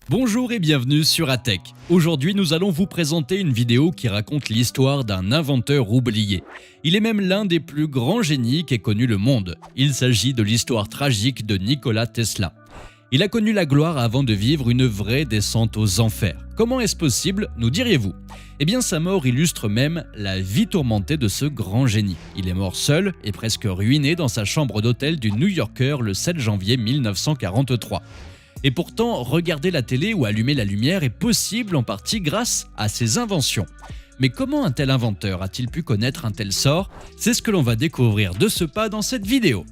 Bonjour et bienvenue sur Atech. Aujourd'hui, nous allons vous présenter une vidéo qui raconte l'histoire d'un inventeur oublié. Il est même l'un des plus grands génies qu'ait connu le monde. Il s'agit de l'histoire tragique de Nikola Tesla. Il a connu la gloire avant de vivre une vraie descente aux enfers. Comment est-ce possible, nous diriez-vous ? Eh bien, sa mort illustre même la vie tourmentée de ce grand génie. Il est mort seul et presque ruiné dans sa chambre d'hôtel du New Yorker le 7 janvier 1943. Et pourtant, regarder la télé ou allumer la lumière est possible en partie grâce à ses inventions. Mais comment un tel inventeur a-t-il pu connaître un tel sort ? C'est ce que l'on va découvrir de ce pas dans cette vidéo.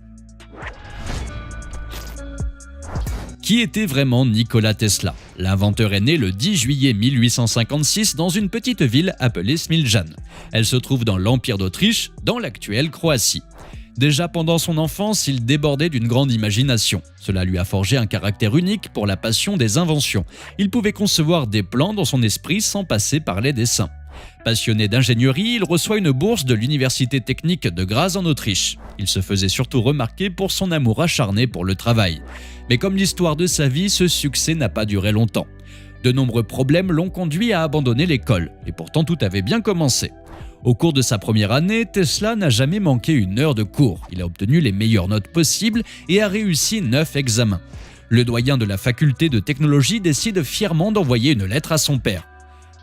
Qui était vraiment Nikola Tesla ? L'inventeur est né le 10 juillet 1856 dans une petite ville appelée Smiljan. Elle se trouve dans l'Empire d'Autriche, dans l'actuelle Croatie. Déjà pendant son enfance, il débordait d'une grande imagination. Cela lui a forgé un caractère unique pour la passion des inventions. Il pouvait concevoir des plans dans son esprit sans passer par les dessins. Passionné d'ingénierie, il reçoit une bourse de l'Université technique de Graz en Autriche. Il se faisait surtout remarquer pour son amour acharné pour le travail. Mais comme l'histoire de sa vie, ce succès n'a pas duré longtemps. De nombreux problèmes l'ont conduit à abandonner l'école, et pourtant tout avait bien commencé. Au cours de sa première année, Tesla n'a jamais manqué une heure de cours. Il a obtenu les meilleures notes possibles et a réussi 9 examens. Le doyen de la faculté de technologie décide fièrement d'envoyer une lettre à son père.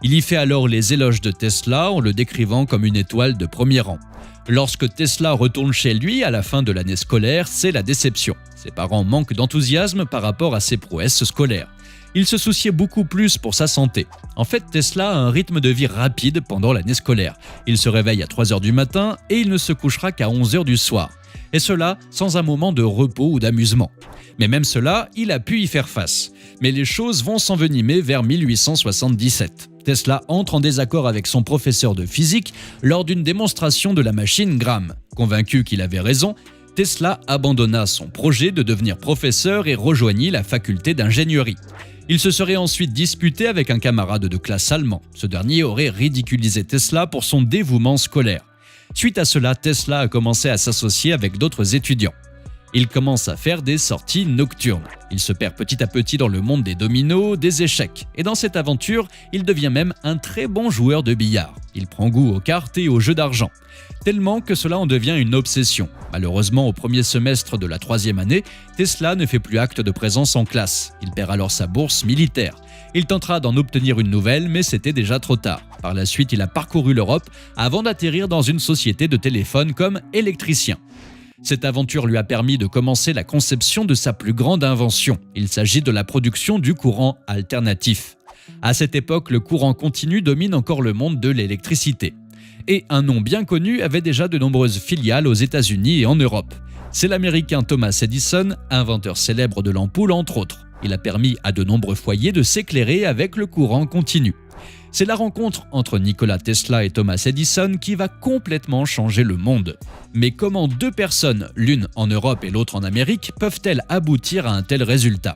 Il y fait alors les éloges de Tesla en le décrivant comme une étoile de premier rang. Lorsque Tesla retourne chez lui à la fin de l'année scolaire, c'est la déception. Ses parents manquent d'enthousiasme par rapport à ses prouesses scolaires. Il se souciait beaucoup plus pour sa santé. En fait, Tesla a un rythme de vie rapide pendant l'année scolaire. Il se réveille à 3h du matin et il ne se couchera qu'à 11h du soir. Et cela sans un moment de repos ou d'amusement. Mais même cela, il a pu y faire face. Mais les choses vont s'envenimer vers 1877. Tesla entre en désaccord avec son professeur de physique lors d'une démonstration de la machine Gramme. Convaincu qu'il avait raison, Tesla abandonna son projet de devenir professeur et rejoignit la faculté d'ingénierie. Il se serait ensuite disputé avec un camarade de classe allemand. Ce dernier aurait ridiculisé Tesla pour son dévouement scolaire. Suite à cela, Tesla a commencé à s'associer avec d'autres étudiants. Il commence à faire des sorties nocturnes. Il se perd petit à petit dans le monde des dominos, des échecs. Et dans cette aventure, il devient même un très bon joueur de billard. Il prend goût aux cartes et aux jeux d'argent. Tellement que cela en devient une obsession. Malheureusement, au premier semestre de la 3e année, Tesla ne fait plus acte de présence en classe. Il perd alors sa bourse militaire. Il tentera d'en obtenir une nouvelle, mais c'était déjà trop tard. Par la suite, il a parcouru l'Europe avant d'atterrir dans une société de téléphone comme électricien. Cette aventure lui a permis de commencer la conception de sa plus grande invention. Il s'agit de la production du courant alternatif. À cette époque, le courant continu domine encore le monde de l'électricité. Et un nom bien connu avait déjà de nombreuses filiales aux États-Unis et en Europe. C'est l'Américain Thomas Edison, inventeur célèbre de l'ampoule entre autres. Il a permis à de nombreux foyers de s'éclairer avec le courant continu. C'est la rencontre entre Nikola Tesla et Thomas Edison qui va complètement changer le monde. Mais comment deux personnes, l'une en Europe et l'autre en Amérique, peuvent-elles aboutir à un tel résultat ?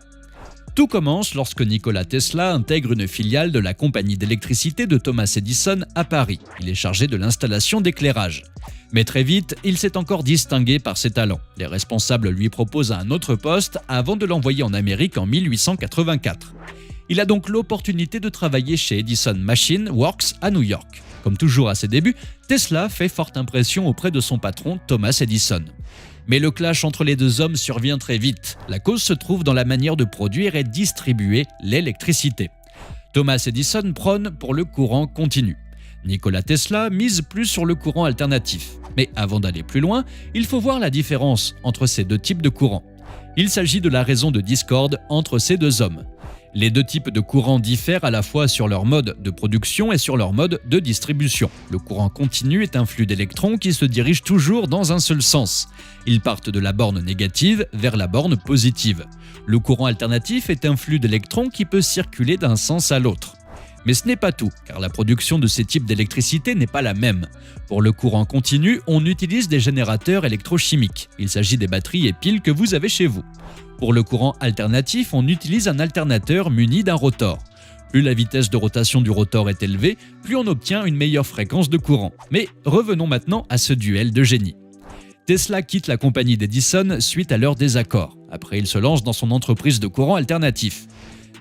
Tout commence lorsque Nikola Tesla intègre une filiale de la compagnie d'électricité de Thomas Edison à Paris. Il est chargé de l'installation d'éclairage. Mais très vite, il s'est encore distingué par ses talents. Les responsables lui proposent un autre poste avant de l'envoyer en Amérique en 1884. Il a donc l'opportunité de travailler chez Edison Machine Works à New York. Comme toujours à ses débuts, Tesla fait forte impression auprès de son patron Thomas Edison. Mais le clash entre les deux hommes survient très vite. La cause se trouve dans la manière de produire et distribuer l'électricité. Thomas Edison prône pour le courant continu. Nikola Tesla mise plus sur le courant alternatif. Mais avant d'aller plus loin, il faut voir la différence entre ces deux types de courant. Il s'agit de la raison de discorde entre ces deux hommes. Les deux types de courants diffèrent à la fois sur leur mode de production et sur leur mode de distribution. Le courant continu est un flux d'électrons qui se dirige toujours dans un seul sens. Ils partent de la borne négative vers la borne positive. Le courant alternatif est un flux d'électrons qui peut circuler d'un sens à l'autre. Mais ce n'est pas tout, car la production de ces types d'électricité n'est pas la même. Pour le courant continu, on utilise des générateurs électrochimiques. Il s'agit des batteries et piles que vous avez chez vous. Pour le courant alternatif, on utilise un alternateur muni d'un rotor. Plus la vitesse de rotation du rotor est élevée, plus on obtient une meilleure fréquence de courant. Mais revenons maintenant à ce duel de génie. Tesla quitte la compagnie d'Edison suite à leur désaccord. Après, il se lance dans son entreprise de courant alternatif.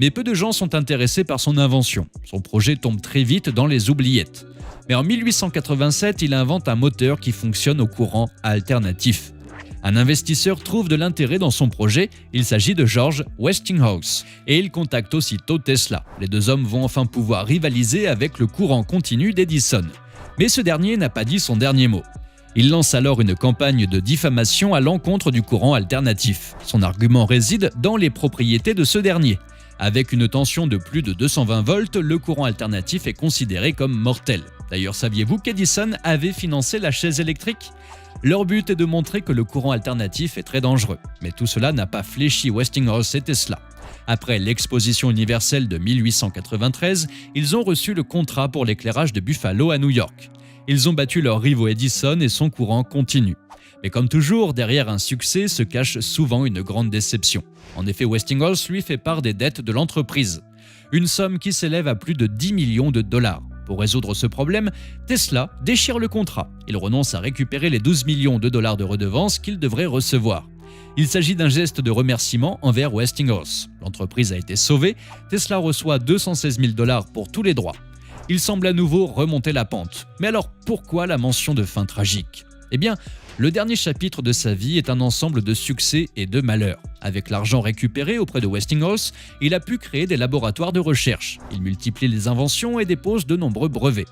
Mais peu de gens sont intéressés par son invention. Son projet tombe très vite dans les oubliettes. Mais en 1887, il invente un moteur qui fonctionne au courant alternatif. Un investisseur trouve de l'intérêt dans son projet, il s'agit de George Westinghouse, et il contacte aussitôt Tesla. Les deux hommes vont enfin pouvoir rivaliser avec le courant continu d'Edison. Mais ce dernier n'a pas dit son dernier mot. Il lance alors une campagne de diffamation à l'encontre du courant alternatif. Son argument réside dans les propriétés de ce dernier. Avec une tension de plus de 220 volts, le courant alternatif est considéré comme mortel. D'ailleurs, saviez-vous qu'Edison avait financé la chaise électrique ? Leur but est de montrer que le courant alternatif est très dangereux. Mais tout cela n'a pas fléchi Westinghouse et Tesla. Après l'exposition universelle de 1893, ils ont reçu le contrat pour l'éclairage de Buffalo à New York. Ils ont battu leurs rivaux Edison et son courant continu. Mais comme toujours, derrière un succès se cache souvent une grande déception. En effet, Westinghouse lui fait part des dettes de l'entreprise. Une somme qui s'élève à plus de 10 millions de dollars. Pour résoudre ce problème, Tesla déchire le contrat. Il renonce à récupérer les 12 millions de dollars de redevances qu'il devrait recevoir. Il s'agit d'un geste de remerciement envers Westinghouse. L'entreprise a été sauvée, Tesla reçoit 216 000 dollars pour tous les droits. Il semble à nouveau remonter la pente. Mais alors pourquoi la mention de fin tragique ? Eh bien, le dernier chapitre de sa vie est un ensemble de succès et de malheurs. Avec l'argent récupéré auprès de Westinghouse, il a pu créer des laboratoires de recherche. Il multiplie les inventions et dépose de nombreux brevets.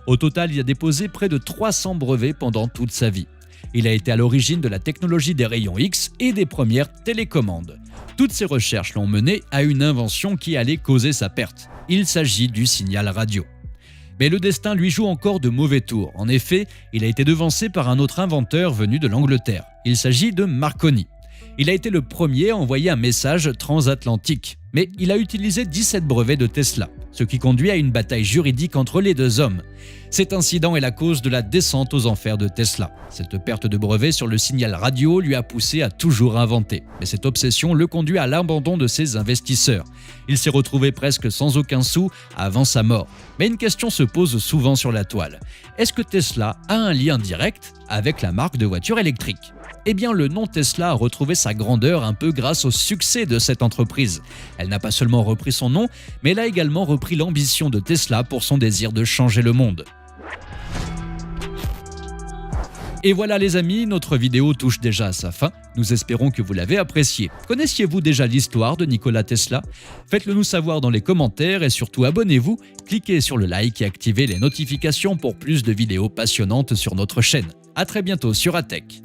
Au total, il a déposé près de 300 brevets pendant toute sa vie. Il a été à l'origine de la technologie des rayons X et des premières télécommandes. Toutes ces recherches l'ont mené à une invention qui allait causer sa perte. Il s'agit du signal radio. Mais le destin lui joue encore de mauvais tours. En effet, il a été devancé par un autre inventeur venu de l'Angleterre. Il s'agit de Marconi. Il a été le premier à envoyer un message transatlantique. Mais il a utilisé 17 brevets de Tesla, ce qui conduit à une bataille juridique entre les deux hommes. Cet incident est la cause de la descente aux enfers de Tesla. Cette perte de brevets sur le signal radio lui a poussé à toujours inventer. Mais cette obsession le conduit à l'abandon de ses investisseurs. Il s'est retrouvé presque sans aucun sou avant sa mort. Mais une question se pose souvent sur la toile. Est-ce que Tesla a un lien direct avec la marque de voiture électrique ? Eh bien, le nom Tesla a retrouvé sa grandeur un peu grâce au succès de cette entreprise. Elle n'a pas seulement repris son nom, mais elle a également repris l'ambition de Tesla pour son désir de changer le monde. Et voilà les amis, notre vidéo touche déjà à sa fin. Nous espérons que vous l'avez appréciée. Connaissiez-vous déjà l'histoire de Nikola Tesla ? Faites-le nous savoir dans les commentaires et surtout abonnez-vous, cliquez sur le like et activez les notifications pour plus de vidéos passionnantes sur notre chaîne. À très bientôt sur ATech.